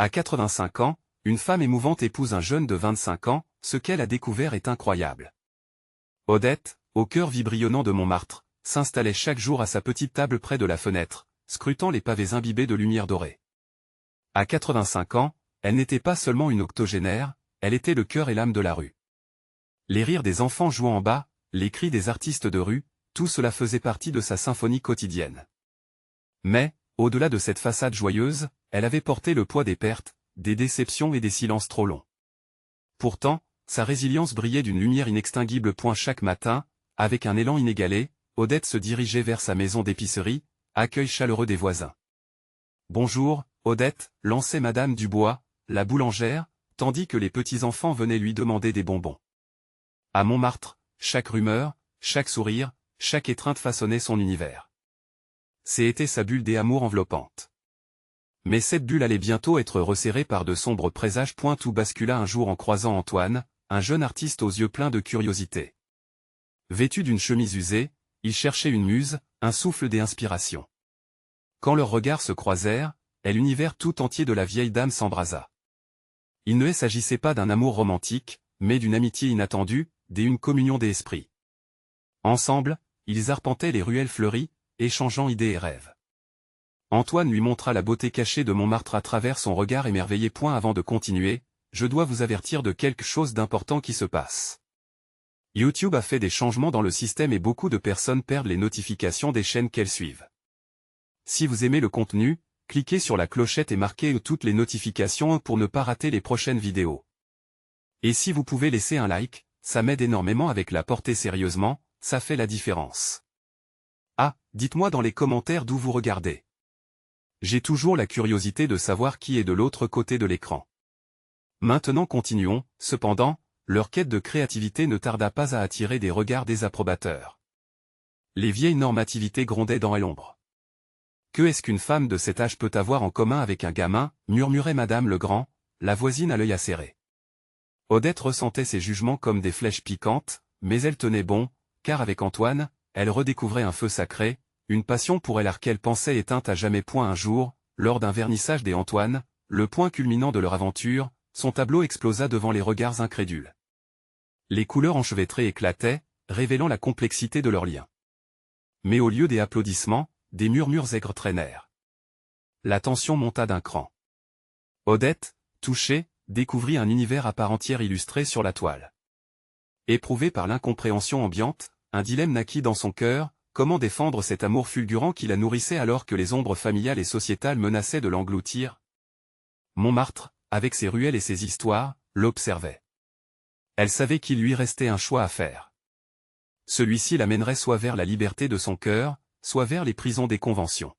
À 85 ans, une femme émouvante épouse un jeune de 25 ans, ce qu'elle a découvert est incroyable. Odette, au cœur vibrillonnant de Montmartre, s'installait chaque jour à sa petite table près de la fenêtre, scrutant les pavés imbibés de lumière dorée. À 85 ans, elle n'était pas seulement une octogénaire, elle était le cœur et l'âme de la rue. Les rires des enfants jouant en bas, les cris des artistes de rue, tout cela faisait partie de sa symphonie quotidienne. Mais, au-delà de cette façade joyeuse, elle avait porté le poids des pertes, des déceptions et des silences trop longs. Pourtant, sa résilience brillait d'une lumière inextinguible. Chaque matin, avec un élan inégalé, Odette se dirigeait vers sa maison d'épicerie, accueil chaleureux des voisins. « Bonjour, Odette » lançait Madame Dubois, la boulangère, tandis que les petits-enfants venaient lui demander des bonbons. À Montmartre, chaque rumeur, chaque sourire, chaque étreinte façonnait son univers. C'était sa bulle d'amour enveloppante. Mais cette bulle allait bientôt être resserrée par de sombres présages. Tout bascula un jour en croisant Antoine, un jeune artiste aux yeux pleins de curiosité. Vêtu d'une chemise usée, il cherchait une muse, un souffle d'inspiration. Quand leurs regards se croisèrent, et l'univers tout entier de la vieille dame s'embrasa. Il ne s'agissait pas d'un amour romantique, mais d'une amitié inattendue, d'une communion des esprits. Ensemble, ils arpentaient les ruelles fleuries, échangeant idées et rêves. Antoine lui montra la beauté cachée de Montmartre à travers son regard émerveillé. Avant de continuer, je dois vous avertir de quelque chose d'important qui se passe. YouTube a fait des changements dans le système et beaucoup de personnes perdent les notifications des chaînes qu'elles suivent. Si vous aimez le contenu, cliquez sur la clochette et marquez toutes les notifications pour ne pas rater les prochaines vidéos. Et si vous pouvez laisser un like, ça m'aide énormément avec la portée. Sérieusement, ça fait la différence. Ah, dites-moi dans les commentaires d'où vous regardez. J'ai toujours la curiosité de savoir qui est de l'autre côté de l'écran. Maintenant continuons, cependant, leur quête de créativité ne tarda pas à attirer des regards désapprobateurs. Les vieilles normativités grondaient dans l'ombre. Que est-ce qu'une femme de cet âge peut avoir en commun avec un gamin, murmurait Madame Legrand, la voisine à l'œil acéré. Odette ressentait ces jugements comme des flèches piquantes, mais elle tenait bon, car avec Antoine, elle redécouvrait un feu sacré, une passion pour elle qu'elle pensait éteinte à jamais. Un jour, lors d'un vernissage des Antoine, le point culminant de leur aventure, son tableau explosa devant les regards incrédules. Les couleurs enchevêtrées éclataient, révélant la complexité de leur lien. Mais au lieu des applaudissements, des murmures aigres traînèrent. La tension monta d'un cran. Odette, touchée, découvrit un univers à part entière illustré sur la toile. Éprouvée par l'incompréhension ambiante, un dilemme naquit dans son cœur: comment défendre cet amour fulgurant qui la nourrissait alors que les ombres familiales et sociétales menaçaient de l'engloutir? Montmartre, avec ses ruelles et ses histoires, l'observait. Elle savait qu'il lui restait un choix à faire. Celui-ci l'amènerait soit vers la liberté de son cœur, soit vers les prisons des conventions.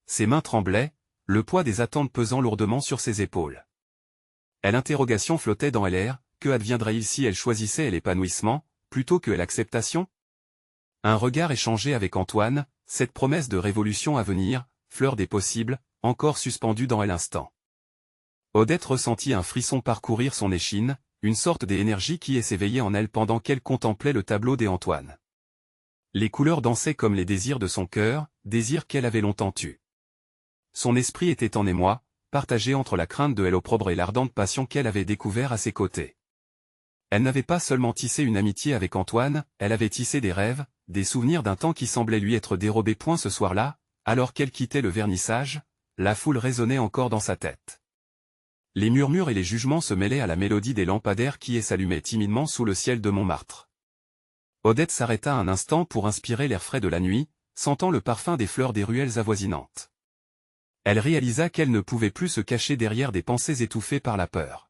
Ses mains tremblaient, le poids des attentes pesant lourdement sur ses épaules. L'interrogation flottait dans l'air: que adviendrait-il si elle choisissait l'épanouissement, plutôt que l'acceptation? Un regard échangé avec Antoine, cette promesse de révolution à venir, fleur des possibles, encore suspendue dans l'instant. Odette ressentit un frisson parcourir son échine, une sorte d'énergie qui s'éveillait en elle pendant qu'elle contemplait le tableau des Antoine. Les couleurs dansaient comme les désirs de son cœur, désirs qu'elle avait longtemps eus. Son esprit était en émoi, partagé entre la crainte de l'opprobre et l'ardente passion qu'elle avait découvert à ses côtés. Elle n'avait pas seulement tissé une amitié avec Antoine, elle avait tissé des rêves, des souvenirs d'un temps qui semblait lui être dérobé. Ce soir-là, alors qu'elle quittait le vernissage, la foule résonnait encore dans sa tête. Les murmures et les jugements se mêlaient à la mélodie des lampadaires qui s'allumaient timidement sous le ciel de Montmartre. Odette s'arrêta un instant pour inspirer l'air frais de la nuit, sentant le parfum des fleurs des ruelles avoisinantes. Elle réalisa qu'elle ne pouvait plus se cacher derrière des pensées étouffées par la peur.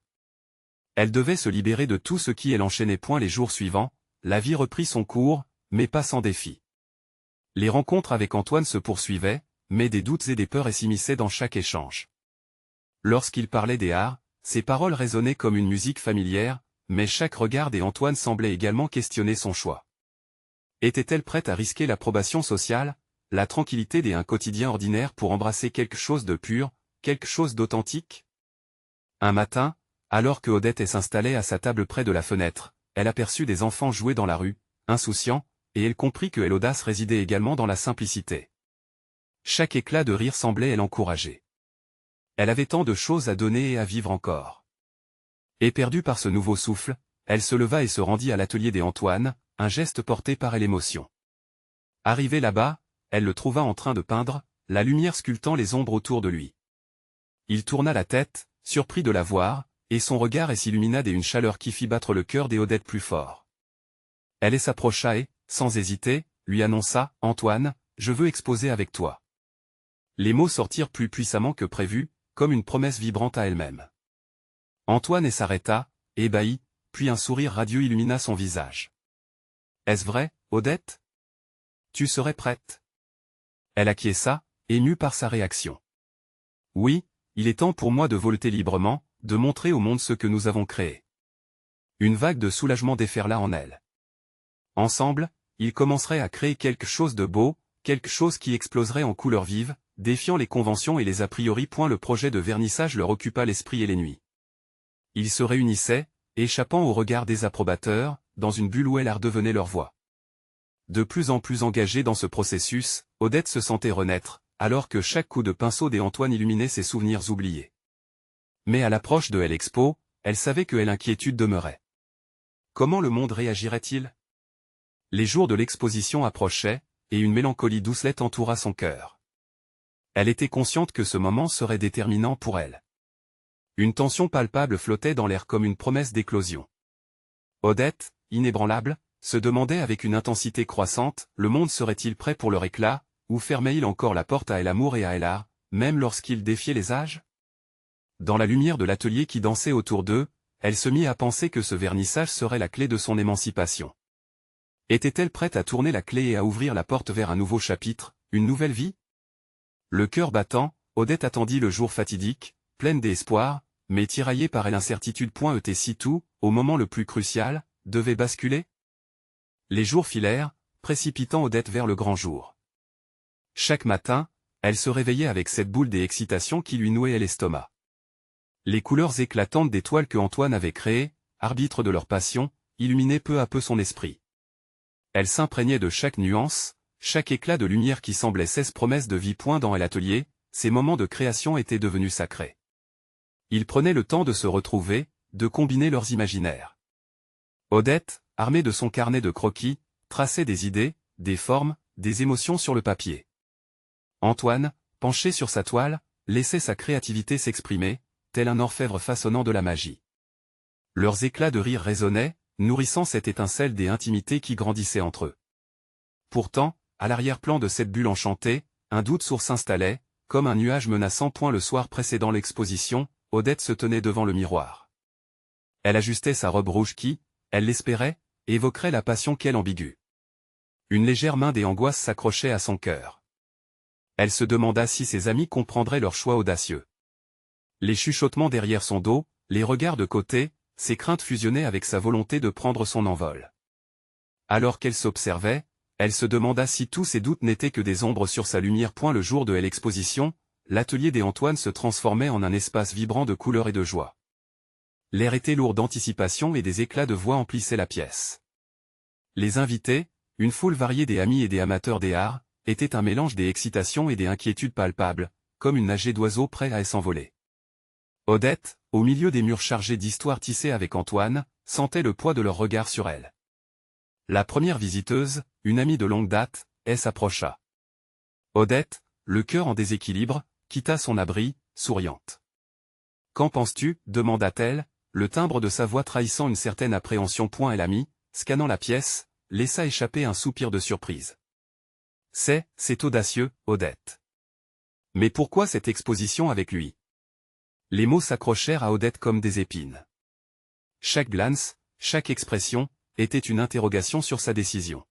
Elle devait se libérer de tout ce qui l'enchaînait. Les jours suivants, la vie reprit son cours, mais pas sans défi. Les rencontres avec Antoine se poursuivaient, mais des doutes et des peurs s'immisçaient dans chaque échange. Lorsqu'il parlait des arts, ses paroles résonnaient comme une musique familière, mais chaque regard d'Antoine semblait également questionner son choix. Était-elle prête à risquer l'approbation sociale, la tranquillité d'un quotidien ordinaire pour embrasser quelque chose de pur, quelque chose d'authentique? Un matin, alors que Odette s'installait à sa table près de la fenêtre, elle aperçut des enfants jouer dans la rue, insouciants, et elle comprit que l'audace résidait également dans la simplicité. Chaque éclat de rire semblait l'encourager. Elle avait tant de choses à donner et à vivre encore. Éperdue par ce nouveau souffle, elle se leva et se rendit à l'atelier des Antoine, un geste porté par elle émotion. Arrivée là-bas, elle le trouva en train de peindre, la lumière sculptant les ombres autour de lui. Il tourna la tête, surpris de la voir, et son regard s'illumina d'une chaleur qui fit battre le cœur d'Odette plus fort. Elle s'approcha et, sans hésiter, lui annonça « Antoine, je veux exposer avec toi ». Les mots sortirent plus puissamment que prévu, comme une promesse vibrante à elle-même. Antoine s'arrêta, ébahi, puis un sourire radieux illumina son visage. « Est-ce vrai, Odette? Tu serais prête ?» Elle acquiesça, émue par sa réaction. « Oui, il est temps pour moi de voleter librement, de montrer au monde ce que nous avons créé. » Une vague de soulagement déferla en elle. Ensemble, ils commenceraient à créer quelque chose de beau, quelque chose qui exploserait en couleurs vives, défiant les conventions et les a priori. Le projet de vernissage leur occupa l'esprit et les nuits. Ils se réunissaient, échappant au regard des approbateurs, dans une bulle où elle redevenait leur voix. De plus en plus engagée dans ce processus, Odette se sentait renaître, alors que chaque coup de pinceau d'Antoine illuminait ses souvenirs oubliés. Mais à l'approche de l'Expo, elle savait que l'inquiétude demeurait. Comment le monde réagirait-il? Les jours de l'exposition approchaient, et une mélancolie doucelette entoura son cœur. Elle était consciente que ce moment serait déterminant pour elle. Une tension palpable flottait dans l'air comme une promesse d'éclosion. Odette, inébranlable, se demandait avec une intensité croissante, le monde serait-il prêt pour leur éclat, ou fermait-il encore la porte à l'amour et à l'art, même lorsqu'il défiait les âges? Dans la lumière de l'atelier qui dansait autour d'eux, elle se mit à penser que ce vernissage serait la clé de son émancipation. Était-elle prête à tourner la clé et à ouvrir la porte vers un nouveau chapitre, une nouvelle vie? Le cœur battant, Odette attendit le jour fatidique, pleine d'espoir, mais tiraillée par l'incertitude. Était si tout, au moment le plus crucial, devait basculer? Les jours filèrent, précipitant Odette vers le grand jour. Chaque matin, elle se réveillait avec cette boule d'excitation qui lui nouait l'estomac. Les couleurs éclatantes des toiles que Antoine avait créées, arbitre de leur passion, illuminaient peu à peu son esprit. Elle s'imprégnait de chaque nuance, chaque éclat de lumière qui semblait cesse promesse de vie. Dans l'atelier, ces moments de création étaient devenus sacrés. Ils prenaient le temps de se retrouver, de combiner leurs imaginaires. Odette, armée de son carnet de croquis, traçait des idées, des formes, des émotions sur le papier. Antoine, penché sur sa toile, laissait sa créativité s'exprimer, tel un orfèvre façonnant de la magie. Leurs éclats de rire résonnaient, nourrissant cette étincelle des intimités qui grandissaient entre eux. Pourtant, à l'arrière-plan de cette bulle enchantée, un doute sourd s'installait, comme un nuage menaçant. Le soir précédant l'exposition, Odette se tenait devant le miroir. Elle ajustait sa robe rouge qui, elle l'espérait, évoquerait la passion qu'elle ambiguë. Une légère main d'angoisse s'accrochait à son cœur. Elle se demanda si ses amis comprendraient leur choix audacieux. Les chuchotements derrière son dos, les regards de côté, ses craintes fusionnaient avec sa volonté de prendre son envol. Alors qu'elle s'observait, elle se demanda si tous ses doutes n'étaient que des ombres sur sa lumière. Le jour de l'exposition, l'atelier d'Antoine se transformait en un espace vibrant de couleurs et de joie. L'air était lourd d'anticipation et des éclats de voix emplissaient la pièce. Les invités, une foule variée des amis et des amateurs des arts, étaient un mélange d'excitation et d'inquiétude palpables, comme une nagée d'oiseaux prêts à s'envoler. Odette, au milieu des murs chargés d'histoires tissées avec Antoine, sentait le poids de leur regard sur elle. La première visiteuse, une amie de longue date, s'approcha. Odette, le cœur en déséquilibre, quitta son abri, souriante. « Qu'en penses-tu » demanda-t-elle, le timbre de sa voix trahissant une certaine appréhension. Elle amie, scannant la pièce, laissa échapper un soupir de surprise. « C'est audacieux, Odette. Mais pourquoi cette exposition avec lui ?» Les mots s'accrochèrent à Odette comme des épines. Chaque glance, chaque expression, était une interrogation sur sa décision.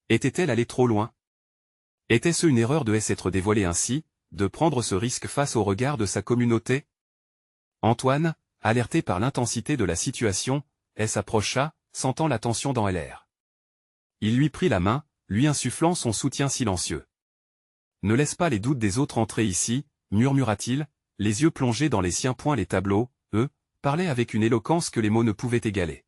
Était-elle allée trop loin? Était-ce une erreur de s'être dévoilée ainsi, de prendre ce risque face au regard de sa communauté? Antoine, alerté par l'intensité de la situation, s'approcha, sentant la tension dans l'air. Il lui prit la main, lui insufflant son soutien silencieux. « Ne laisse pas les doutes des autres entrer ici » murmura-t-il, les yeux plongés dans les siens. Les tableaux, eux, parlaient avec une éloquence que les mots ne pouvaient égaler.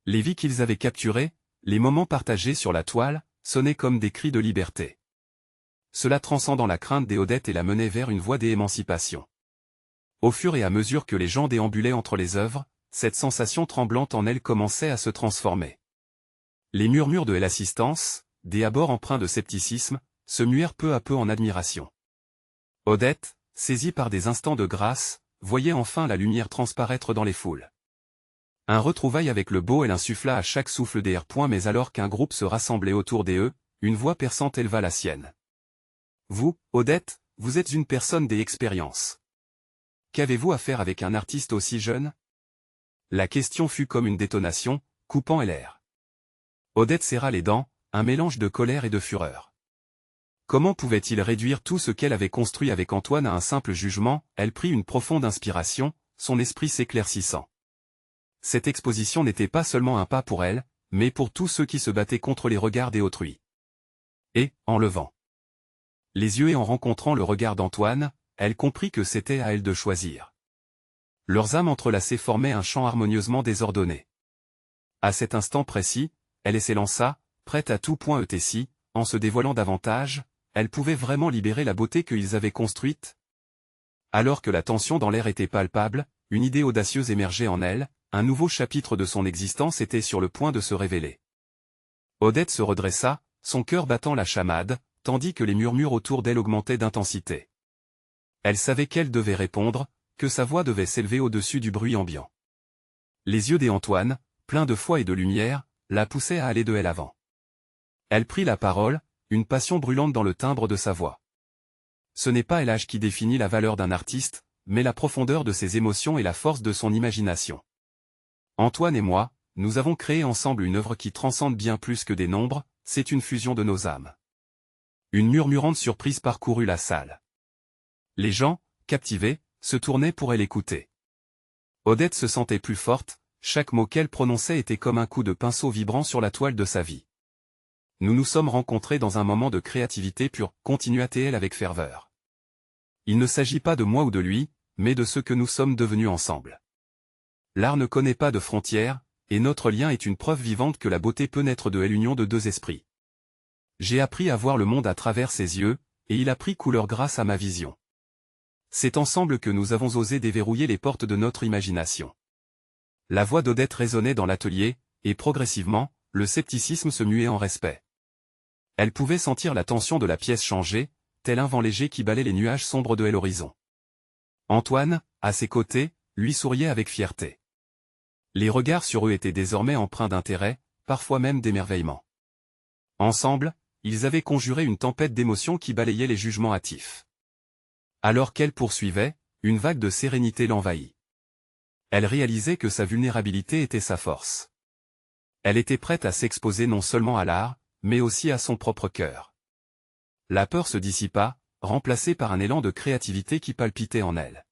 Les vies qu'ils avaient capturées, les moments partagés sur la toile, sonnaient comme des cris de liberté. Cela transcendant la crainte d'Odette et la menait vers une voie d'émancipation. Au fur et à mesure que les gens déambulaient entre les œuvres, cette sensation tremblante en elle commençait à se transformer. Les murmures de l'assistance, des abords empreints de scepticisme, se muèrent peu à peu en admiration. Odette, saisie par des instants de grâce, voyait enfin la lumière transparaître dans les foules. Un retrouvaille avec le beau elle insuffla à chaque souffle des airs. Mais alors qu'un groupe se rassemblait autour d'eux, une voix perçante éleva la sienne. Vous, Odette, vous êtes une personne des expériences. Qu'avez-vous à faire avec un artiste aussi jeune? La question fut comme une détonation, coupant l'air. Odette serra les dents, un mélange de colère et de fureur. Comment pouvait-il réduire tout ce qu'elle avait construit avec Antoine à un simple jugement? Elle prit une profonde inspiration, son esprit s'éclaircissant. Cette exposition n'était pas seulement un pas pour elle, mais pour tous ceux qui se battaient contre les regards des autrui. Et, en levant les yeux et en rencontrant le regard d'Antoine, elle comprit que c'était à elle de choisir. Leurs âmes entrelacées formaient un chant harmonieusement désordonné. À cet instant précis, elle s'élança, prête à tout point si, en se dévoilant davantage, elle pouvait vraiment libérer la beauté qu'ils avaient construite. Alors que la tension dans l'air était palpable, une idée audacieuse émergeait en elle, un nouveau chapitre de son existence était sur le point de se révéler. Odette se redressa, son cœur battant la chamade, tandis que les murmures autour d'elle augmentaient d'intensité. Elle savait qu'elle devait répondre, que sa voix devait s'élever au-dessus du bruit ambiant. Les yeux d'Antoine, pleins de foi et de lumière, la poussaient à aller de l'avant. Elle prit la parole, une passion brûlante dans le timbre de sa voix. Ce n'est pas l'âge qui définit la valeur d'un artiste, mais la profondeur de ses émotions et la force de son imagination. Antoine et moi, nous avons créé ensemble une œuvre qui transcende bien plus que des nombres, c'est une fusion de nos âmes. Une murmurante surprise parcourut la salle. Les gens, captivés, se tournaient pour elle écouter. Odette se sentait plus forte, chaque mot qu'elle prononçait était comme un coup de pinceau vibrant sur la toile de sa vie. Nous nous sommes rencontrés dans un moment de créativité pure, continua-t-elle avec ferveur. Il ne s'agit pas de moi ou de lui, mais de ce que nous sommes devenus ensemble. L'art ne connaît pas de frontières, et notre lien est une preuve vivante que la beauté peut naître de l'union de deux esprits. J'ai appris à voir le monde à travers ses yeux, et il a pris couleur grâce à ma vision. C'est ensemble que nous avons osé déverrouiller les portes de notre imagination. La voix d'Odette résonnait dans l'atelier, et progressivement, le scepticisme se muait en respect. Elle pouvait sentir la tension de la pièce changer, tel un vent léger qui balait les nuages sombres de l'horizon. Antoine, à ses côtés, lui souriait avec fierté. Les regards sur eux étaient désormais empreints d'intérêt, parfois même d'émerveillement. Ensemble, ils avaient conjuré une tempête d'émotions qui balayait les jugements hâtifs. Alors qu'elle poursuivait, une vague de sérénité l'envahit. Elle réalisait que sa vulnérabilité était sa force. Elle était prête à s'exposer non seulement à l'art, mais aussi à son propre cœur. La peur se dissipa, remplacée par un élan de créativité qui palpitait en elle.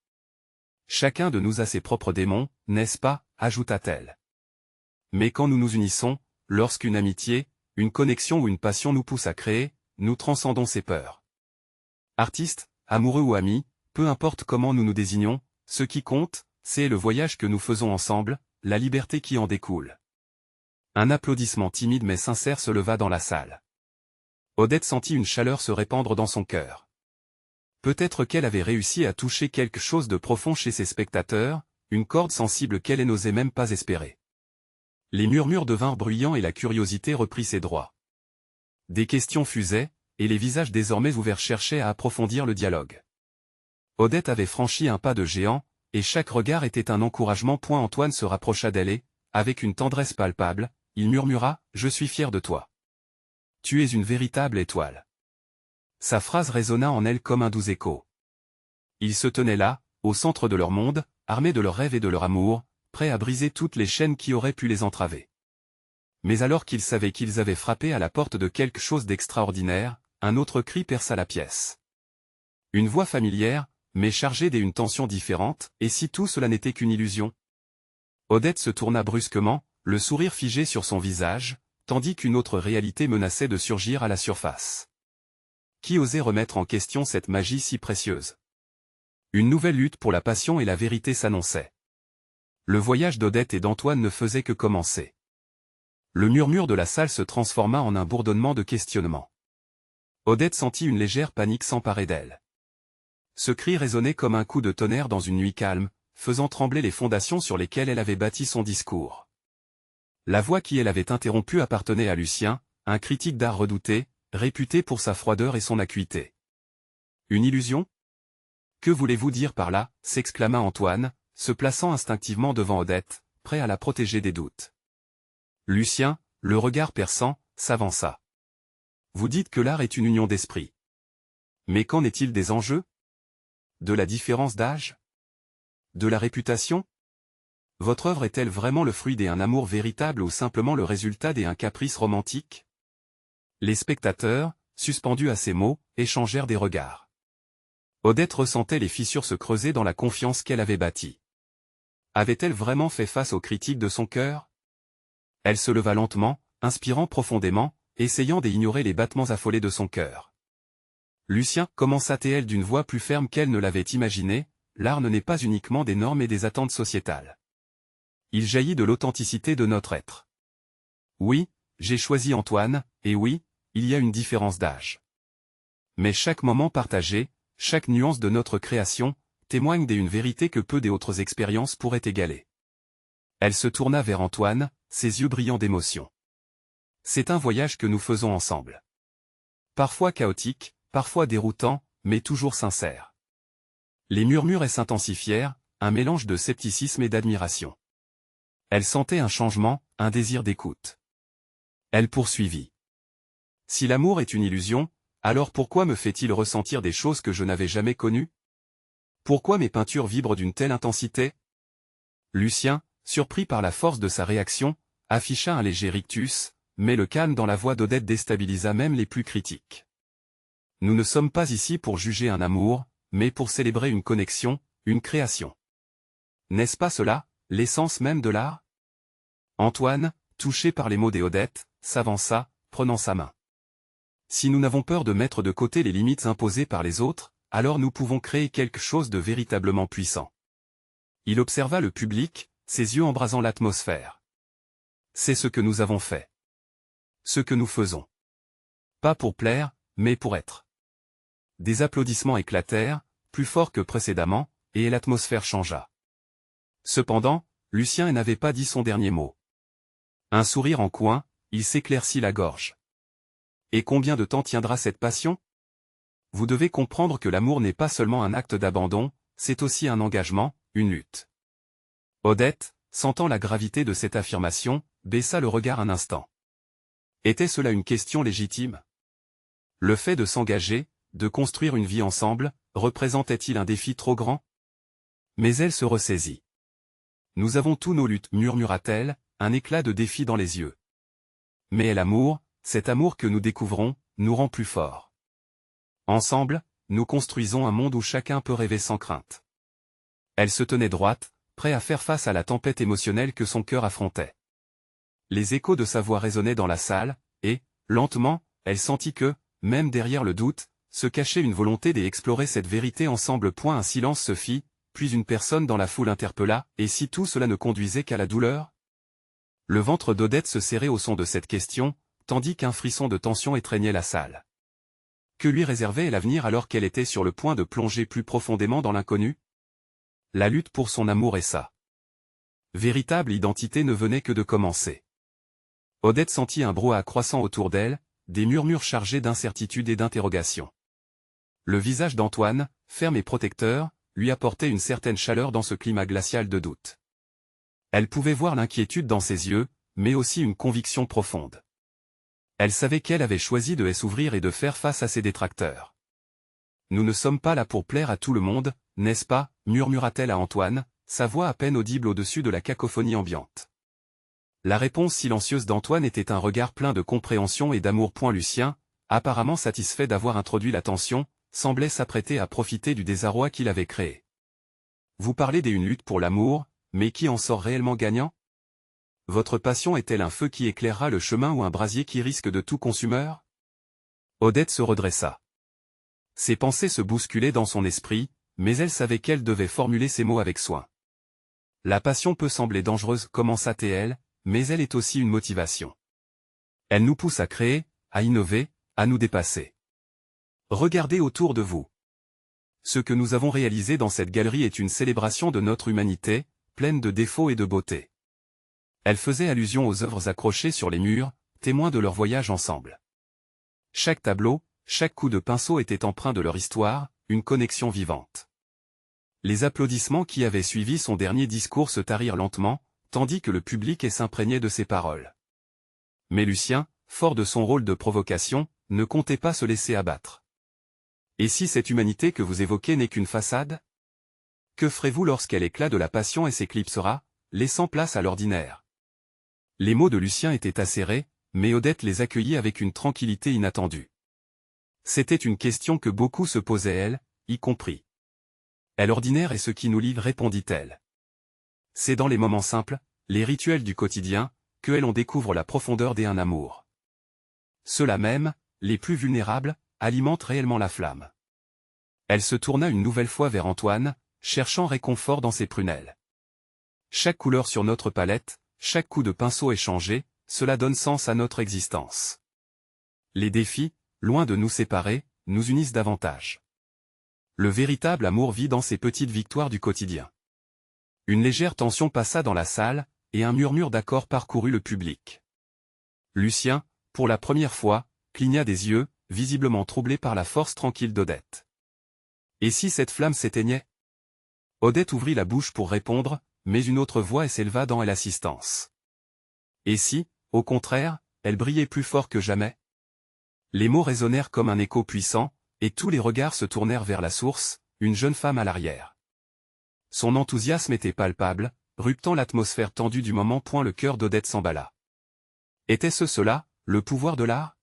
Chacun de nous a ses propres démons, n'est-ce pas, ajouta-t-elle. Mais quand nous nous unissons, lorsqu'une amitié, une connexion ou une passion nous pousse à créer, nous transcendons ces peurs. Artistes, amoureux ou amis, peu importe comment nous nous désignons, ce qui compte, c'est le voyage que nous faisons ensemble, la liberté qui en découle. Un applaudissement timide mais sincère se leva dans la salle. Odette sentit une chaleur se répandre dans son cœur. Peut-être qu'elle avait réussi à toucher quelque chose de profond chez ses spectateurs, une corde sensible qu'elle n'osait même pas espérer. Les murmures devinrent bruyants et la curiosité reprit ses droits. Des questions fusaient, et les visages désormais ouverts cherchaient à approfondir le dialogue. Odette avait franchi un pas de géant, et chaque regard était un encouragement. Antoine se rapprocha d'elle et, avec une tendresse palpable, il murmura « Je suis fier de toi. Tu es une véritable étoile. » Sa phrase résonna en elle comme un doux écho. Ils se tenaient là, au centre de leur monde, armés de leurs rêves et de leur amour, prêts à briser toutes les chaînes qui auraient pu les entraver. Mais alors qu'ils savaient qu'ils avaient frappé à la porte de quelque chose d'extraordinaire, un autre cri perça la pièce. Une voix familière, mais chargée d'une tension différente, et si tout cela n'était qu'une illusion? Odette se tourna brusquement, le sourire figé sur son visage, tandis qu'une autre réalité menaçait de surgir à la surface. Qui osait remettre en question cette magie si précieuse? Une nouvelle lutte pour la passion et la vérité s'annonçait. Le voyage d'Odette et d'Antoine ne faisait que commencer. Le murmure de la salle se transforma en un bourdonnement de questionnements. Odette sentit une légère panique s'emparer d'elle. Ce cri résonnait comme un coup de tonnerre dans une nuit calme, faisant trembler les fondations sur lesquelles elle avait bâti son discours. La voix qui elle avait interrompue appartenait à Lucien, un critique d'art redouté, réputé pour sa froideur et son acuité. Une illusion? Que voulez-vous dire par là? S'exclama Antoine, se plaçant instinctivement devant Odette, prêt à la protéger des doutes. Lucien, le regard perçant, s'avança. Vous dites que l'art est une union d'esprit. Mais qu'en est-il des enjeux? De la différence d'âge? De la réputation? Votre œuvre est-elle vraiment le fruit d'un amour véritable ou simplement le résultat d'un caprice romantique? Les spectateurs, suspendus à ces mots, échangèrent des regards. Odette ressentait les fissures se creuser dans la confiance qu'elle avait bâtie. Avait-elle vraiment fait face aux critiques de son cœur? Elle se leva lentement, inspirant profondément, essayant d'ignorer les battements affolés de son cœur. Lucien, commença-t-elle d'une voix plus ferme qu'elle ne l'avait imaginé, l'art n'est pas uniquement des normes et des attentes sociétales. Il jaillit de l'authenticité de notre être. Oui, j'ai choisi Antoine, et oui, il y a une différence d'âge. Mais chaque moment partagé, chaque nuance de notre création, témoigne d'une vérité que peu d'autres expériences pourraient égaler. Elle se tourna vers Antoine, ses yeux brillants d'émotion. C'est un voyage que nous faisons ensemble. Parfois chaotique, parfois déroutant, mais toujours sincère. Les murmures s'intensifièrent, un mélange de scepticisme et d'admiration. Elle sentait un changement, un désir d'écoute. Elle poursuivit. Si l'amour est une illusion, alors pourquoi me fait-il ressentir des choses que je n'avais jamais connues? Pourquoi mes peintures vibrent d'une telle intensité? Lucien, surpris par la force de sa réaction, afficha un léger rictus, mais le calme dans la voix d'Odette déstabilisa même les plus critiques. Nous ne sommes pas ici pour juger un amour, mais pour célébrer une connexion, une création. N'est-ce pas cela, l'essence même de l'art? Antoine, touché par les mots d'Odette, s'avança, prenant sa main. Si nous n'avons peur de mettre de côté les limites imposées par les autres, alors nous pouvons créer quelque chose de véritablement puissant. Il observa le public, ses yeux embrasant l'atmosphère. C'est ce que nous avons fait. Ce que nous faisons. Pas pour plaire, mais pour être. Des applaudissements éclatèrent, plus forts que précédemment, et l'atmosphère changea. Cependant, Lucien n'avait pas dit son dernier mot. Un sourire en coin, il s'éclaircit la gorge. Et combien de temps tiendra cette passion? Vous devez comprendre que l'amour n'est pas seulement un acte d'abandon, c'est aussi un engagement, une lutte. Odette, sentant la gravité de cette affirmation, baissa le regard un instant. Était-ce là une question légitime? Le fait de s'engager, de construire une vie ensemble, représentait-il un défi trop grand? Mais elle se ressaisit. Nous avons tous nos luttes, murmura-t-elle, un éclat de défi dans les yeux. Mais l'amour, cet amour que nous découvrons, nous rend plus forts. Ensemble, nous construisons un monde où chacun peut rêver sans crainte. Elle se tenait droite, prêt à faire face à la tempête émotionnelle que son cœur affrontait. Les échos de sa voix résonnaient dans la salle, et, lentement, elle sentit que, même derrière le doute, se cachait une volonté d'explorer cette vérité ensemble. Un silence se fit, puis une personne dans la foule interpella, et si tout cela ne conduisait qu'à la douleur? Le ventre d'Odette se serrait au son de cette question, tandis qu'un frisson de tension étreignait la salle. Que lui réservait l'avenir alors qu'elle était sur le point de plonger plus profondément dans l'inconnu? La lutte pour son amour et sa véritable identité ne venait que de commencer. Odette sentit un brouhaha croissant autour d'elle, des murmures chargés d'incertitude et d'interrogation. Le visage d'Antoine, ferme et protecteur, lui apportait une certaine chaleur dans ce climat glacial de doute. Elle pouvait voir l'inquiétude dans ses yeux, mais aussi une conviction profonde. Elle savait qu'elle avait choisi de s'ouvrir et de faire face à ses détracteurs. Nous ne sommes pas là pour plaire à tout le monde, n'est-ce pas, murmura-t-elle à Antoine, sa voix à peine audible au-dessus de la cacophonie ambiante. La réponse silencieuse d'Antoine était un regard plein de compréhension et d'amour. Lucien, apparemment satisfait d'avoir introduit la tension, semblait s'apprêter à profiter du désarroi qu'il avait créé. Vous parlez d'une lutte pour l'amour, mais qui en sort réellement gagnant? Votre passion est-elle un feu qui éclairera le chemin ou un brasier qui risque de tout consumeur? Odette se redressa. Ses pensées se bousculaient dans son esprit, mais elle savait qu'elle devait formuler ces mots avec soin. La passion peut sembler dangereuse, commença-t-elle, mais elle est aussi une motivation. Elle nous pousse à créer, à innover, à nous dépasser. Regardez autour de vous. Ce que nous avons réalisé dans cette galerie est une célébration de notre humanité, pleine de défauts et de beauté. Elle faisait allusion aux œuvres accrochées sur les murs, témoins de leur voyage ensemble. Chaque tableau, chaque coup de pinceau était empreint de leur histoire, une connexion vivante. Les applaudissements qui avaient suivi son dernier discours se tarirent lentement, tandis que le public s'imprégnait de ses paroles. Mais Lucien, fort de son rôle de provocation, ne comptait pas se laisser abattre. Et si cette humanité que vous évoquez n'est qu'une façade? Que ferez-vous lorsqu'elle éclate de la passion et s'éclipsera, laissant place à l'ordinaire? Les mots de Lucien étaient acérés, mais Odette les accueillit avec une tranquillité inattendue. C'était une question que beaucoup se posaient elle, y compris. Elle ordinaire est ce qui nous lie, répondit-elle. C'est dans les moments simples, les rituels du quotidien, que elle on découvre la profondeur d'un amour. Ceux-là même, les plus vulnérables, alimentent réellement la flamme. Elle se tourna une nouvelle fois vers Antoine, cherchant réconfort dans ses prunelles. Chaque couleur sur notre palette, chaque coup de pinceau échangé, cela donne sens à notre existence. Les défis, loin de nous séparer, nous unissent davantage. Le véritable amour vit dans ces petites victoires du quotidien. Une légère tension passa dans la salle, et un murmure d'accord parcourut le public. Lucien, pour la première fois, cligna des yeux, visiblement troublé par la force tranquille d'Odette. Et si cette flamme s'éteignait? Odette ouvrit la bouche pour répondre, mais une autre voix s'éleva dans l'assistance. Et si, au contraire, elle brillait plus fort que jamais? Les mots résonnèrent comme un écho puissant, et tous les regards se tournèrent vers la source, une jeune femme à l'arrière. Son enthousiasme était palpable, ruptant l'atmosphère tendue du moment. Le cœur d'Odette s'emballa. Était-ce cela, le pouvoir de l'art?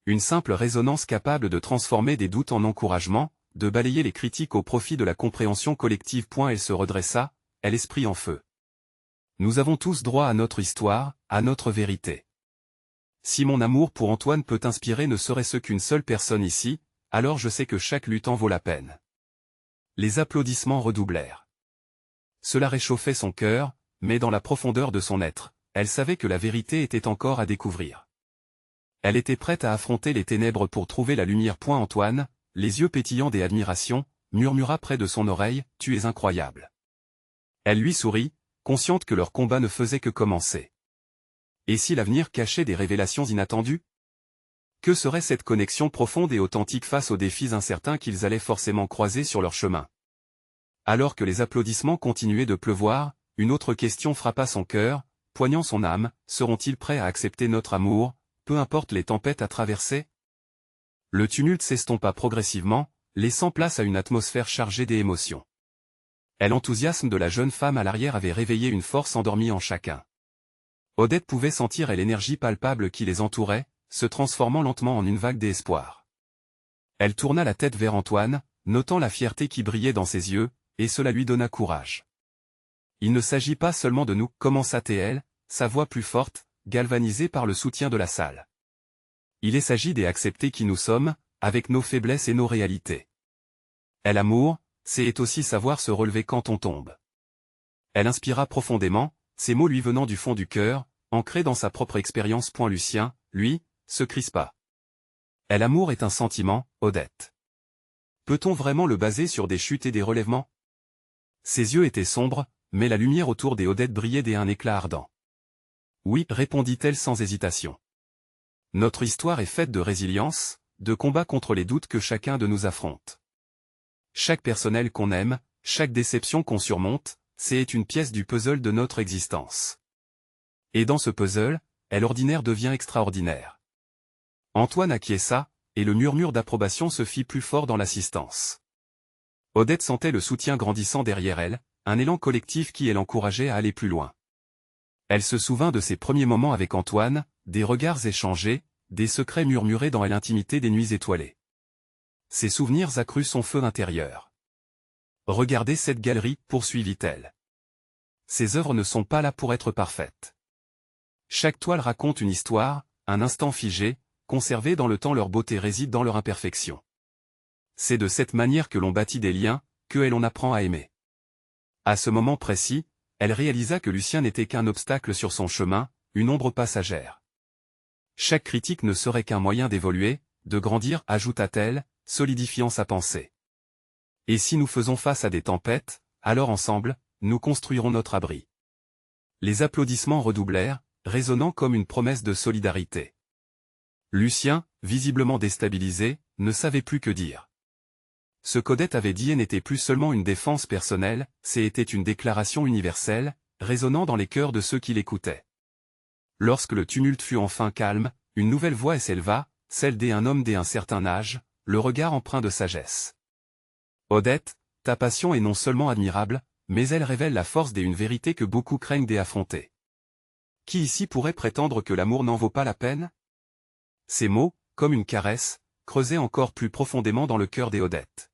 Une simple résonance capable de transformer des doutes en encouragement, de balayer les critiques au profit de la compréhension collective. Elle se redressa, elle l'esprit en feu. Nous avons tous droit à notre histoire, à notre vérité. Si mon amour pour Antoine peut inspirer ne serait-ce qu'une seule personne ici, alors je sais que chaque lutte en vaut la peine. Les applaudissements redoublèrent. Cela réchauffait son cœur, mais dans la profondeur de son être, elle savait que la vérité était encore à découvrir. Elle était prête à affronter les ténèbres pour trouver la lumière. Antoine, les yeux pétillants d'admiration, murmura près de son oreille, « Tu es incroyable ». Elle lui sourit, consciente que leur combat ne faisait que commencer. Et si l'avenir cachait des révélations inattendues? Que serait cette connexion profonde et authentique face aux défis incertains qu'ils allaient forcément croiser sur leur chemin? Alors que les applaudissements continuaient de pleuvoir, une autre question frappa son cœur, poignant son âme, seront-ils prêts à accepter notre amour, peu importe les tempêtes à traverser? Le tumulte s'estompa progressivement, laissant place à une atmosphère chargée d'émotions. L'enthousiasme de la jeune femme à l'arrière avait réveillé une force endormie en chacun. Odette pouvait sentir l'énergie palpable qui les entourait, se transformant lentement en une vague d'espoir. Elle tourna la tête vers Antoine, notant la fierté qui brillait dans ses yeux, et cela lui donna courage. Il ne s'agit pas seulement de nous, commença-t-elle, sa voix plus forte, galvanisée par le soutien de la salle. Il s'agit d'accepter qui nous sommes, avec nos faiblesses et nos réalités. L'amour, c'est aussi savoir se relever quand on tombe. Elle inspira profondément, ces mots lui venant du fond du cœur, ancrés dans sa propre expérience. Lucien, lui, se crispa. L'amour est un sentiment, Odette. Peut-on vraiment le baser sur des chutes et des relèvements? Ses yeux étaient sombres, mais la lumière autour des Odette brillait d'un éclat ardent. Oui, répondit-elle sans hésitation. Notre histoire est faite de résilience, de combats contre les doutes que chacun de nous affronte. Chaque personnel qu'on aime, chaque déception qu'on surmonte, c'est une pièce du puzzle de notre existence. Et dans ce puzzle, l'ordinaire devient extraordinaire. Antoine acquiesça, et le murmure d'approbation se fit plus fort dans l'assistance. Odette sentait le soutien grandissant derrière elle, un élan collectif qui l'encourageait à aller plus loin. Elle se souvint de ses premiers moments avec Antoine, des regards échangés, des secrets murmurés dans l'intimité des nuits étoilées. Ces souvenirs accrurent son feu intérieur. Regardez cette galerie, poursuivit-elle. Ces œuvres ne sont pas là pour être parfaites. Chaque toile raconte une histoire, un instant figé, conservé dans le temps. Leur beauté réside dans leur imperfection. C'est de cette manière que l'on bâtit des liens, que l'on apprend à aimer. À ce moment précis, elle réalisa que Lucien n'était qu'un obstacle sur son chemin, une ombre passagère. Chaque critique ne serait qu'un moyen d'évoluer, de grandir, ajouta-t-elle, solidifiant sa pensée. Et si nous faisons face à des tempêtes, alors ensemble, nous construirons notre abri. Les applaudissements redoublèrent, résonnant comme une promesse de solidarité. Lucien, visiblement déstabilisé, ne savait plus que dire. Ce qu'Odette avait dit n'était plus seulement une défense personnelle, c'était une déclaration universelle, résonnant dans les cœurs de ceux qui l'écoutaient. Lorsque le tumulte fut enfin calme, une nouvelle voix s'éleva, celle d'un homme d'un certain âge, le regard empreint de sagesse. Odette, ta passion est non seulement admirable, mais elle révèle la force d'une vérité que beaucoup craignent d'affronter. Qui ici pourrait prétendre que l'amour n'en vaut pas la peine? Ces mots, comme une caresse, creusaient encore plus profondément dans le cœur d'Odette.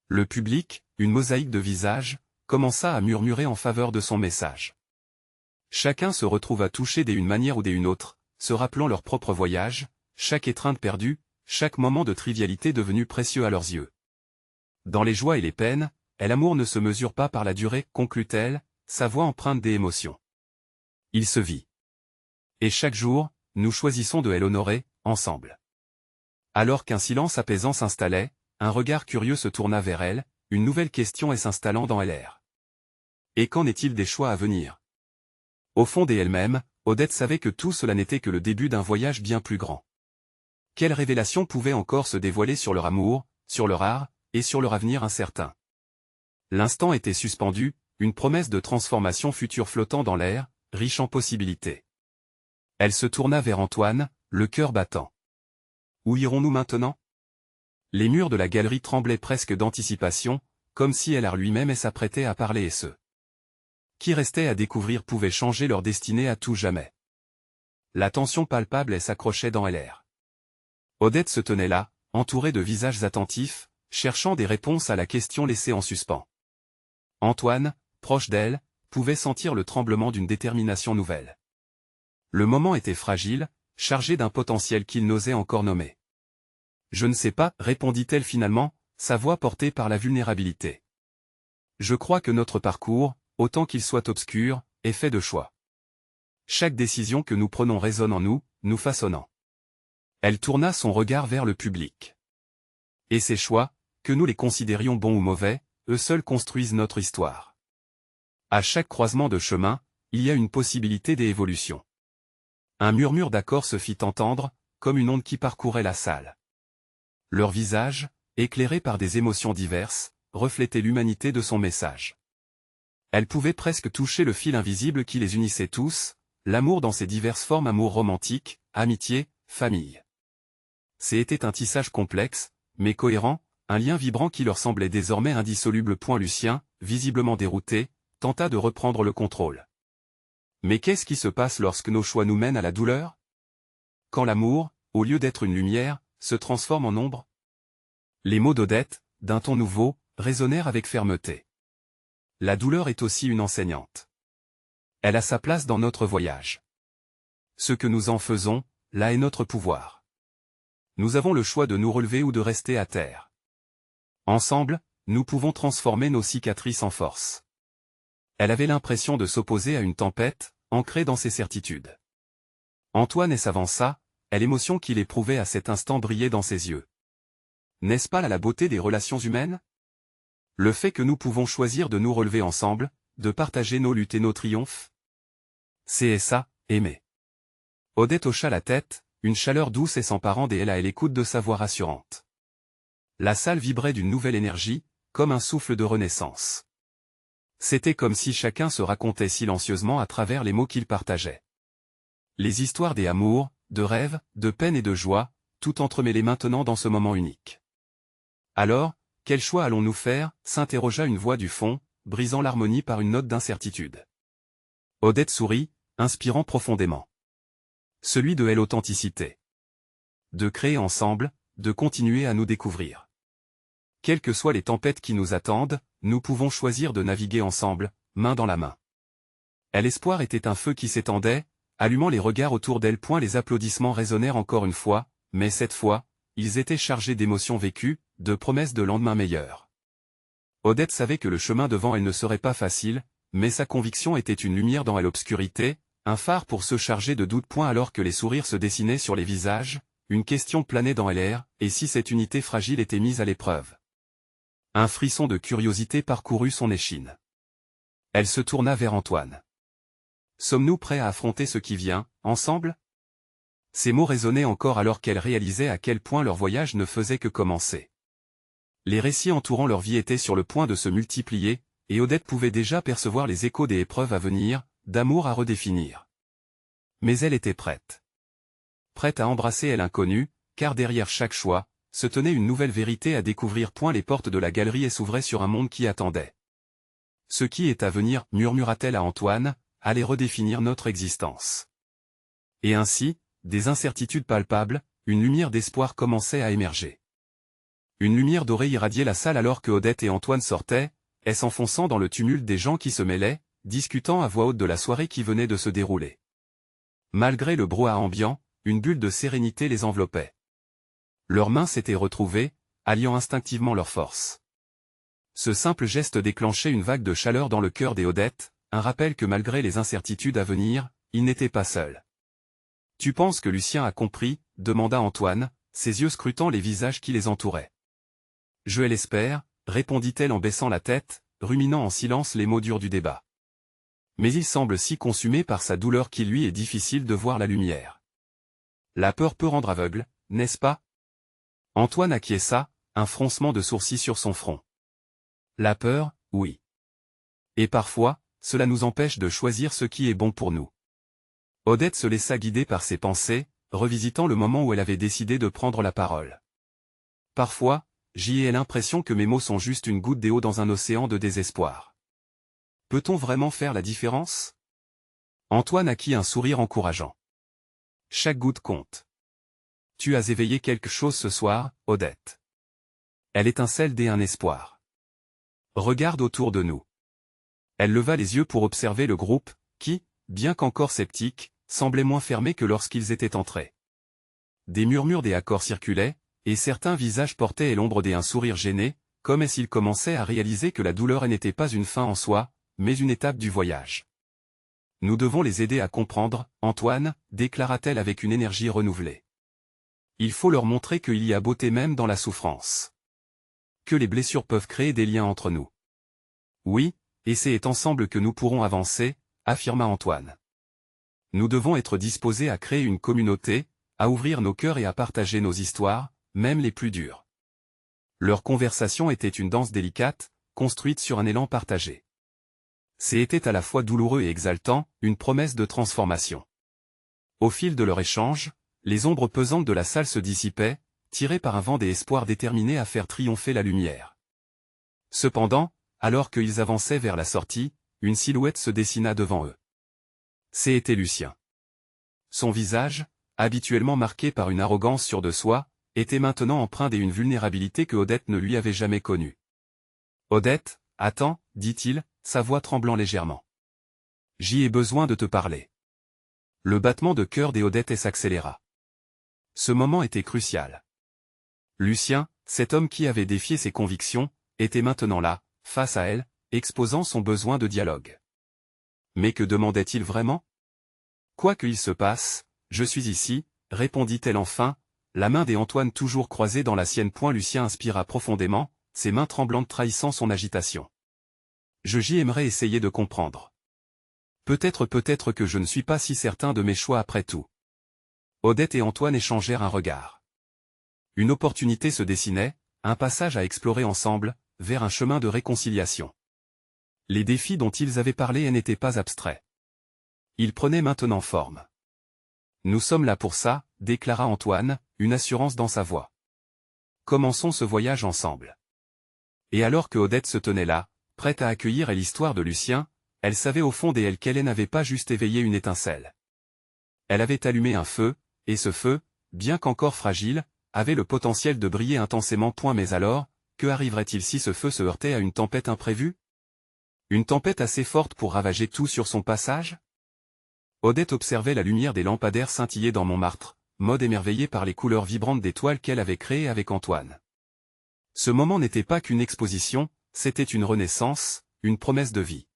Le public, une mosaïque de visages, commença à murmurer en faveur de son message. Chacun se retrouva touché d'une manière ou d'une autre, se rappelant leur propre voyage, chaque étreinte perdue, chaque moment de trivialité devenu précieux à leurs yeux. Dans les joies et les peines, l'amour ne se mesure pas par la durée, conclut-elle, sa voix empreinte d'émotion. Il se vit. Et chaque jour, nous choisissons de l'honorer, ensemble. Alors qu'un silence apaisant s'installait, un regard curieux se tourna vers elle, une nouvelle question s'installant dans l'air. Et qu'en est-il des choix à venir? Au fond d'elle-même, Odette savait que tout cela n'était que le début d'un voyage bien plus grand. Quelle révélation pouvait encore se dévoiler sur leur amour, sur leur art, et sur leur avenir incertain? L'instant était suspendu, une promesse de transformation future flottant dans l'air, riche en possibilités. Elle se tourna vers Antoine, le cœur battant. Où irons-nous maintenant? Les murs de la galerie tremblaient presque d'anticipation, comme si Ellar lui-même s'apprêtait à parler et ceux qui restaient à découvrir pouvaient changer leur destinée à tout jamais. La tension palpable s'accrochait dans l'air. Odette se tenait là, entourée de visages attentifs, cherchant des réponses à la question laissée en suspens. Antoine, proche d'elle, pouvait sentir le tremblement d'une détermination nouvelle. Le moment était fragile, chargé d'un potentiel qu'il n'osait encore nommer. Je ne sais pas, répondit-elle finalement, sa voix portée par la vulnérabilité. Je crois que notre parcours, autant qu'il soit obscur, est fait de choix. Chaque décision que nous prenons résonne en nous, nous façonnant. Elle tourna son regard vers le public. Et ces choix, que nous les considérions bons ou mauvais, eux seuls construisent notre histoire. À chaque croisement de chemin, il y a une possibilité d'évolution. Un murmure d'accord se fit entendre, comme une onde qui parcourait la salle. Leurs visages, éclairés par des émotions diverses, reflétaient l'humanité de son message. Elle pouvait presque toucher le fil invisible qui les unissait tous, l'amour dans ses diverses formes, amour romantique, amitié, famille. C'était un tissage complexe, mais cohérent, un lien vibrant qui leur semblait désormais indissoluble. Lucien, visiblement dérouté, tenta de reprendre le contrôle. Mais qu'est-ce qui se passe lorsque nos choix nous mènent à la douleur? Quand l'amour, au lieu d'être une lumière, se transforme en ombre? Les mots d'Odette, d'un ton nouveau, résonnèrent avec fermeté. La douleur est aussi une enseignante. Elle a sa place dans notre voyage. Ce que nous en faisons, là est notre pouvoir. Nous avons le choix de nous relever ou de rester à terre. Ensemble, nous pouvons transformer nos cicatrices en force. Elle avait l'impression de s'opposer à une tempête, ancrée dans ses certitudes. Antoine s'avança, et l'émotion qu'il éprouvait à cet instant brillait dans ses yeux. N'est-ce pas là la beauté des relations humaines? Le fait que nous pouvons choisir de nous relever ensemble, de partager nos luttes et nos triomphes? C'est ça, aimer. Odette hocha la tête, une chaleur douce s'emparant d'elle à l'écoute de sa voix rassurante. La salle vibrait d'une nouvelle énergie, comme un souffle de renaissance. C'était comme si chacun se racontait silencieusement à travers les mots qu'il partageait. Les histoires des amours, de rêves, de peines et de joie, tout entremêlé maintenant dans ce moment unique. Alors, quel choix allons-nous faire? S'interrogea une voix du fond, brisant l'harmonie par une note d'incertitude. Odette sourit, inspirant profondément. Celui de l'authenticité. De créer ensemble, de continuer à nous découvrir. Quelles que soient les tempêtes qui nous attendent, nous pouvons choisir de naviguer ensemble, main dans la main. L'espoir était un feu qui s'étendait, allumant les regards autour d'elle. Les applaudissements résonnèrent encore une fois, mais cette fois, ils étaient chargés d'émotions vécues, de promesses de lendemain meilleurs. Odette savait que le chemin devant elle ne serait pas facile, mais sa conviction était une lumière dans l'obscurité, un phare pour se charger de doutes. Alors que les sourires se dessinaient sur les visages, une question planait dans l'air, et si cette unité fragile était mise à l'épreuve? Un frisson de curiosité parcourut son échine. Elle se tourna vers Antoine. Sommes-nous prêts à affronter ce qui vient, ensemble? Ces mots résonnaient encore alors qu'elle réalisait à quel point leur voyage ne faisait que commencer. Les récits entourant leur vie étaient sur le point de se multiplier, et Odette pouvait déjà percevoir les échos des épreuves à venir, d'amour à redéfinir. Mais elle était prête. Prête à embrasser l'inconnu, car derrière chaque choix, se tenait une nouvelle vérité à découvrir. Les portes de la galerie s'ouvraient sur un monde qui attendait. Ce qui est à venir, murmura-t-elle à Antoine, allait redéfinir notre existence. Et ainsi, des incertitudes palpables, une lumière d'espoir commençait à émerger. Une lumière dorée irradiait la salle alors que Odette et Antoine sortaient, s'enfonçant dans le tumulte des gens qui se mêlaient, discutant à voix haute de la soirée qui venait de se dérouler. Malgré le brouhaha ambiant, une bulle de sérénité les enveloppait. Leurs mains s'étaient retrouvées, alliant instinctivement leurs forces. Ce simple geste déclenchait une vague de chaleur dans le cœur des Odette, un rappel que malgré les incertitudes à venir, ils n'étaient pas seuls. « Tu penses que Lucien a compris ?» demanda Antoine, ses yeux scrutant les visages qui les entouraient. « Je l'espère », répondit-elle en baissant la tête, ruminant en silence les mots durs du débat. Mais il semble si consumé par sa douleur qu'il lui est difficile de voir la lumière. La peur peut rendre aveugle, n'est-ce pas? Antoine acquiesça, un froncement de sourcils sur son front. La peur, oui. Et parfois, cela nous empêche de choisir ce qui est bon pour nous. Odette se laissa guider par ses pensées, revisitant le moment où elle avait décidé de prendre la parole. Parfois, j'y ai l'impression que mes mots sont juste une goutte d'eau dans un océan de désespoir. Peut-on vraiment faire la différence? Antoine acquit un sourire encourageant. Chaque goutte compte. Tu as éveillé quelque chose ce soir, Odette. Elle étincelle dès un espoir. Regarde autour de nous. Elle leva les yeux pour observer le groupe, qui, bien qu'encore sceptique, semblait moins fermé que lorsqu'ils étaient entrés. Des murmures des accords circulaient, et certains visages portaient l'ombre d'un sourire gêné, comme s'ils commençaient à réaliser que la douleur n'était pas une fin en soi, mais une étape du voyage. Nous devons les aider à comprendre, Antoine, déclara-t-elle avec une énergie renouvelée. Il faut leur montrer qu'il y a beauté même dans la souffrance. Que les blessures peuvent créer des liens entre nous. Oui, et c'est ensemble que nous pourrons avancer, affirma Antoine. Nous devons être disposés à créer une communauté, à ouvrir nos cœurs et à partager nos histoires, même les plus dures. Leur conversation était une danse délicate, construite sur un élan partagé. C'était à la fois douloureux et exaltant, une promesse de transformation. Au fil de leur échange, les ombres pesantes de la salle se dissipaient, tirées par un vent d'espoir déterminé à faire triompher la lumière. Cependant, alors qu'ils avançaient vers la sortie, une silhouette se dessina devant eux. C'était Lucien. Son visage, habituellement marqué par une arrogance sûre de soi, était maintenant empreint d'une vulnérabilité que Odette ne lui avait jamais connue. « Odette, attends, dit-il, sa voix tremblant légèrement. J'y ai besoin de te parler. » Le battement de cœur d'Odette s'accéléra. Ce moment était crucial. Lucien, cet homme qui avait défié ses convictions, était maintenant là, face à elle, exposant son besoin de dialogue. Mais que demandait-il vraiment? Quoi qu'il se passe, je suis ici, répondit-elle enfin, la main d'Antoine toujours croisée dans la sienne. Lucien inspira profondément, ses mains tremblantes trahissant son agitation. J'y aimerais essayer de comprendre. Peut-être que je ne suis pas si certain de mes choix après tout. Odette et Antoine échangèrent un regard. Une opportunité se dessinait, un passage à explorer ensemble, vers un chemin de réconciliation. Les défis dont ils avaient parlé n'étaient pas abstraits. Ils prenaient maintenant forme. Nous sommes là pour ça, déclara Antoine, une assurance dans sa voix. Commençons ce voyage ensemble. Et alors que Odette se tenait là, prête à accueillir l'histoire de Lucien, elle savait au fond d'elle qu'elle n'avait pas juste éveillé une étincelle. Elle avait allumé un feu, et ce feu, bien qu'encore fragile, avait le potentiel de briller intensément. Mais alors, que arriverait-il si ce feu se heurtait à une tempête imprévue? Une tempête assez forte pour ravager tout sur son passage? Odette observait la lumière des lampadaires scintiller dans Montmartre, mode émerveillée par les couleurs vibrantes des toiles qu'elle avait créées avec Antoine. Ce moment n'était pas qu'une exposition, c'était une renaissance, une promesse de vie.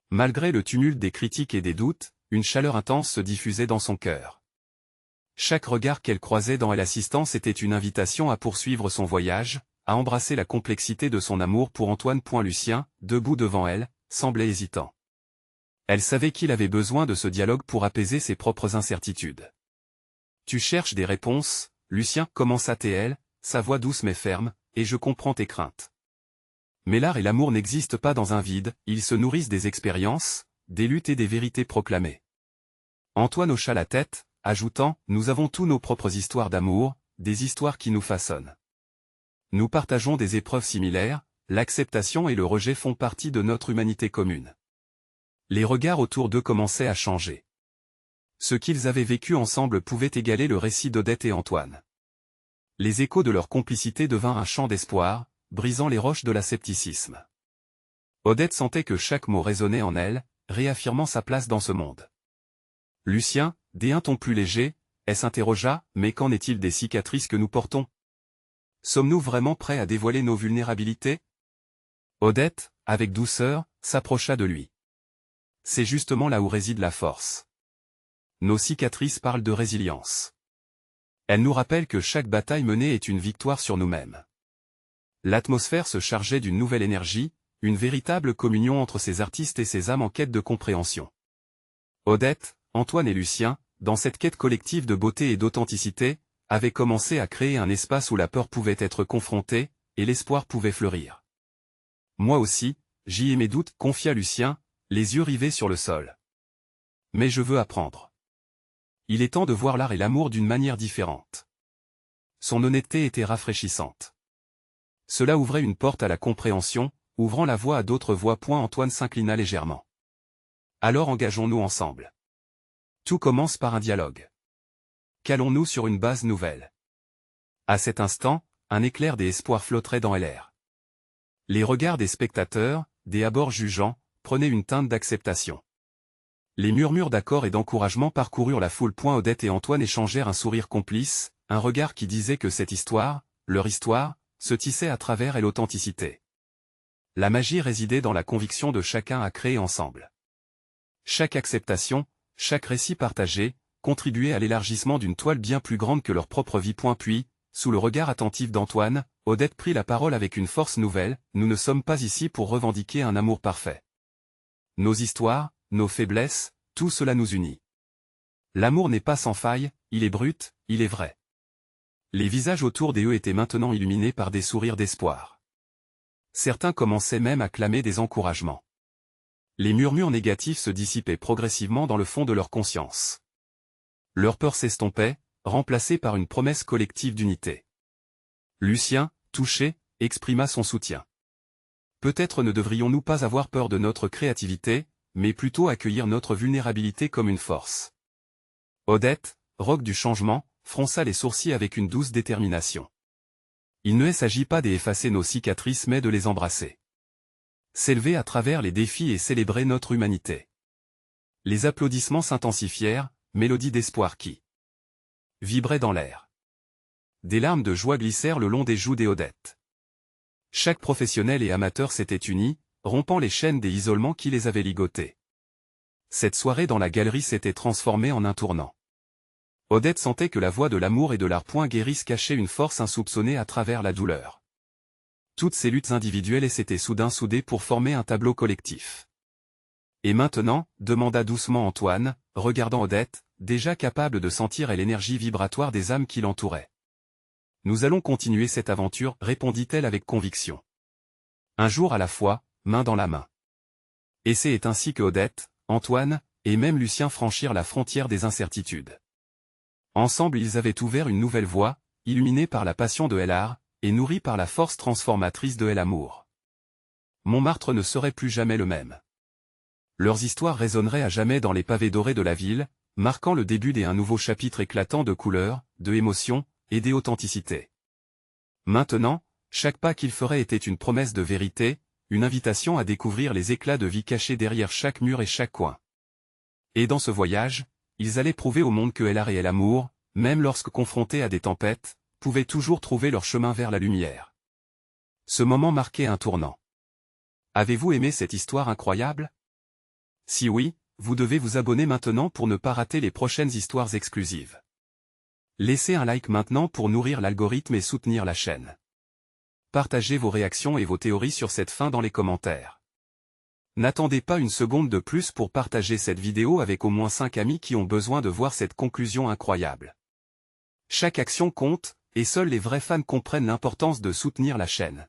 Malgré le tumulte des critiques et des doutes, une chaleur intense se diffusait dans son cœur. Chaque regard qu'elle croisait dans l'assistance était une invitation à poursuivre son voyage, à embrasser la complexité de son amour pour Antoine. Lucien, debout devant elle, semblait hésitant. Elle savait qu'il avait besoin de ce dialogue pour apaiser ses propres incertitudes. « Tu cherches des réponses, Lucien, commença-t-elle, sa voix douce mais ferme, et je comprends tes craintes. Mais l'art et l'amour n'existent pas dans un vide, ils se nourrissent des expériences, des luttes et des vérités proclamées. » Antoine hocha la tête, ajoutant, « Nous avons tous nos propres histoires d'amour, des histoires qui nous façonnent. Nous partageons des épreuves similaires, l'acceptation et le rejet font partie de notre humanité commune. » Les regards autour d'eux commençaient à changer. Ce qu'ils avaient vécu ensemble pouvait égaler le récit d'Odette et Antoine. Les échos de leur complicité devinrent un chant d'espoir, brisant les roches de l'ascepticisme. Odette sentait que chaque mot résonnait en elle, réaffirmant sa place dans ce monde. Lucien, d'un ton plus léger, elle s'interrogea, mais qu'en est-il des cicatrices que nous portons? Sommes-nous vraiment prêts à dévoiler nos vulnérabilités? Odette, avec douceur, s'approcha de lui. C'est justement là où réside la force. Nos cicatrices parlent de résilience. Elles nous rappellent que chaque bataille menée est une victoire sur nous-mêmes. L'atmosphère se chargeait d'une nouvelle énergie, une véritable communion entre ces artistes et ces âmes en quête de compréhension. Odette, Antoine et Lucien, dans cette quête collective de beauté et d'authenticité, avaient commencé à créer un espace où la peur pouvait être confrontée, et l'espoir pouvait fleurir. Moi aussi, j'y ai mes doutes, confia Lucien, les yeux rivés sur le sol. Mais je veux apprendre. Il est temps de voir l'art et l'amour d'une manière différente. Son honnêteté était rafraîchissante. Cela ouvrait une porte à la compréhension, ouvrant la voie à d'autres voies. Antoine s'inclina légèrement. Alors engageons-nous ensemble. Tout commence par un dialogue. Calons-nous sur une base nouvelle. À cet instant, un éclair d'espoir flotterait dans l'air. Les regards des spectateurs, des abords jugeants, prenaient une teinte d'acceptation. Les murmures d'accord et d'encouragement parcoururent la foule. Odette et Antoine échangèrent un sourire complice, un regard qui disait que cette histoire, leur histoire, se tissait à travers elle l'authenticité. La magie résidait dans la conviction de chacun à créer ensemble. Chaque acceptation, chaque récit partagé, contribuait à l'élargissement d'une toile bien plus grande que leur propre vie. Puis, sous le regard attentif d'Antoine, Odette prit la parole avec une force nouvelle, « Nous ne sommes pas ici pour revendiquer un amour parfait. Nos histoires, nos faiblesses, tout cela nous unit. L'amour n'est pas sans faille, il est brut, il est vrai. » Les visages autour d'eux étaient maintenant illuminés par des sourires d'espoir. Certains commençaient même à clamer des encouragements. Les murmures négatifs se dissipaient progressivement dans le fond de leur conscience. Leur peur s'estompait, remplacée par une promesse collective d'unité. Lucien, touché, exprima son soutien. Peut-être ne devrions-nous pas avoir peur de notre créativité, mais plutôt accueillir notre vulnérabilité comme une force. Odette, roc du changement, fronça les sourcils avec une douce détermination. Il ne s'agit pas d'effacer nos cicatrices mais de les embrasser. S'élever à travers les défis et célébrer notre humanité. Les applaudissements s'intensifièrent, mélodie d'espoir qui vibrait dans l'air. Des larmes de joie glissèrent le long des joues d'Odette. Chaque professionnel et amateur s'était uni, rompant les chaînes des isolements qui les avaient ligotés. Cette soirée dans la galerie s'était transformée en un tournant. Odette sentait que la voix de l'amour et de l'art guérisse cachait une force insoupçonnée à travers la douleur. Toutes ces luttes individuelles s'étaient soudain soudées pour former un tableau collectif. Et maintenant, demanda doucement Antoine, regardant Odette, déjà capable de sentir l'énergie vibratoire des âmes qui l'entouraient. Nous allons continuer cette aventure, répondit-elle avec conviction. Un jour à la fois, main dans la main. Et c'est ainsi que Odette, Antoine, et même Lucien franchirent la frontière des incertitudes. Ensemble ils avaient ouvert une nouvelle voie, illuminée par la passion de l'art, et nourrie par la force transformatrice de l'amour. Montmartre ne serait plus jamais le même. Leurs histoires résonneraient à jamais dans les pavés dorés de la ville, marquant le début d'un nouveau chapitre éclatant de couleurs, de émotions, et d'authenticité. Maintenant, chaque pas qu'ils feraient était une promesse de vérité, une invitation à découvrir les éclats de vie cachés derrière chaque mur et chaque coin. Et dans ce voyage, ils allaient prouver au monde que l'art et l'amour, même lorsque confrontés à des tempêtes, pouvaient toujours trouver leur chemin vers la lumière. Ce moment marquait un tournant. Avez-vous aimé cette histoire incroyable? Si oui, vous devez vous abonner maintenant pour ne pas rater les prochaines histoires exclusives. Laissez un like maintenant pour nourrir l'algorithme et soutenir la chaîne. partagez vos réactions et vos théories sur cette fin dans les commentaires. N'attendez pas une seconde de plus pour partager cette vidéo avec au moins 5 amis qui ont besoin de voir cette conclusion incroyable. Chaque action compte, et seuls les vrais fans comprennent l'importance de soutenir la chaîne.